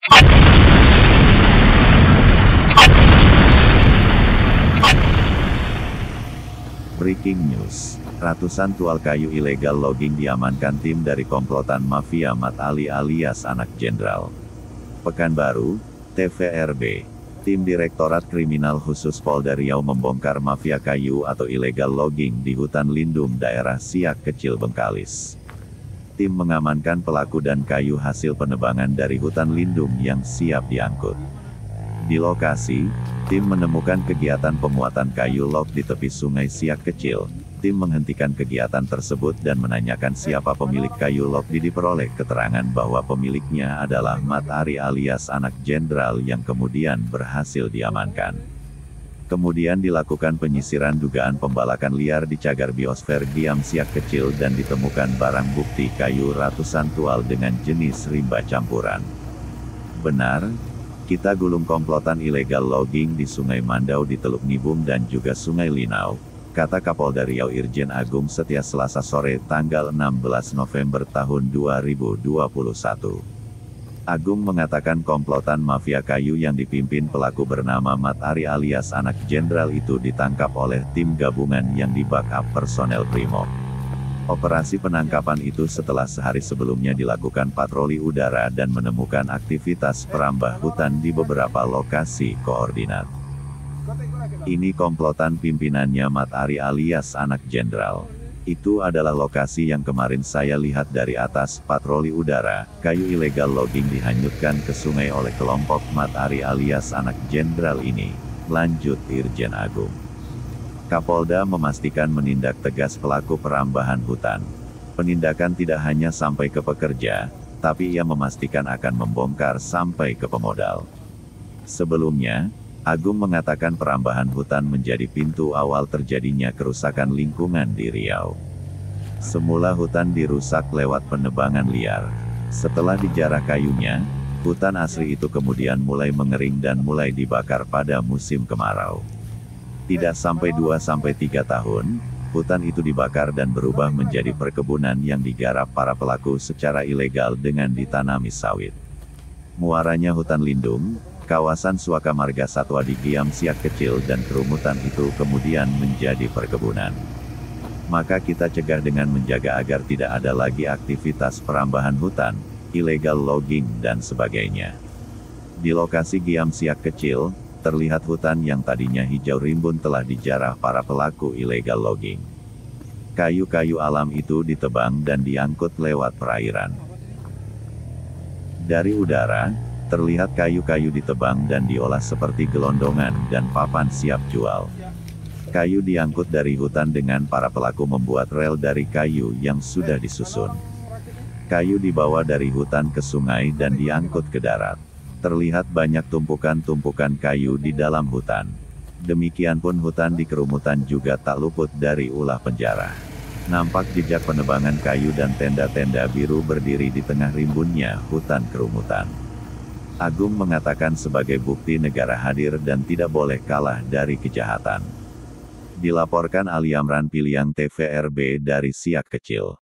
Breaking news. Ratusan tual kayu ilegal logging diamankan tim dari komplotan mafia Mat Ali alias Anak Jenderal. Pekanbaru, TVRB. Tim Direktorat Kriminal Khusus Polda Riau membongkar mafia kayu atau ilegal logging di hutan lindung daerah Siak Kecil Bengkalis. Tim mengamankan pelaku dan kayu hasil penebangan dari hutan lindung yang siap diangkut. Di lokasi, tim menemukan kegiatan pemuatan kayu log di tepi sungai Siak Kecil. Tim menghentikan kegiatan tersebut dan menanyakan siapa pemilik kayu log. Diperoleh keterangan bahwa pemiliknya adalah Mat Ari alias Anak Jenderal yang kemudian berhasil diamankan. Kemudian dilakukan penyisiran dugaan pembalakan liar di cagar biosfer Giam Siak Kecil dan ditemukan barang bukti kayu ratusan tual dengan jenis rimba campuran. Benar, kita gulung komplotan ilegal logging di Sungai Mandau di Teluk Nibung dan juga Sungai Linau, kata Kapolda Riau Irjen Agung Setia Selasa sore tanggal 16 November tahun 2021. Agung mengatakan komplotan mafia kayu yang dipimpin pelaku bernama Mat Ari alias Anak Jenderal itu ditangkap oleh tim gabungan yang di-backup personel Brimob. Operasi penangkapan itu setelah sehari sebelumnya dilakukan patroli udara dan menemukan aktivitas perambah hutan di beberapa lokasi koordinat. Ini komplotan pimpinannya Mat Ari alias Anak Jenderal. Itu adalah lokasi yang kemarin saya lihat dari atas patroli udara. Kayu ilegal logging dihanyutkan ke sungai oleh kelompok Mat Ari alias Anak Jenderal ini, lanjut Irjen Agung. Kapolda memastikan menindak tegas pelaku perambahan hutan. Penindakan tidak hanya sampai ke pekerja, tapi ia memastikan akan membongkar sampai ke pemodal. Sebelumnya, Agung mengatakan perambahan hutan menjadi pintu awal terjadinya kerusakan lingkungan di Riau. Semula hutan dirusak lewat penebangan liar. Setelah dijarah kayunya, hutan asli itu kemudian mulai mengering dan mulai dibakar pada musim kemarau. Tidak sampai 2-3 tahun, hutan itu dibakar dan berubah menjadi perkebunan yang digarap para pelaku secara ilegal dengan ditanami sawit. Muaranya hutan lindung, kawasan Suaka Marga Satwa di Giam Siak Kecil dan kerumutan itu kemudian menjadi perkebunan. Maka kita cegah dengan menjaga agar tidak ada lagi aktivitas perambahan hutan, illegal logging dan sebagainya. Di lokasi Giam Siak Kecil, terlihat hutan yang tadinya hijau rimbun telah dijarah para pelaku illegal logging. Kayu-kayu alam itu ditebang dan diangkut lewat perairan. Dari udara, terlihat kayu-kayu ditebang dan diolah seperti gelondongan dan papan siap jual. Kayu diangkut dari hutan dengan para pelaku membuat rel dari kayu yang sudah disusun. Kayu dibawa dari hutan ke sungai dan diangkut ke darat. Terlihat banyak tumpukan-tumpukan kayu di dalam hutan. Demikian pun hutan di kerumutan juga tak luput dari ulah penjara. Nampak jejak penebangan kayu dan tenda-tenda biru berdiri di tengah rimbunnya hutan kerumutan. Agung mengatakan sebagai bukti negara hadir dan tidak boleh kalah dari kejahatan. Dilaporkan Ali Amran Piliang TVRB dari Siak Kecil.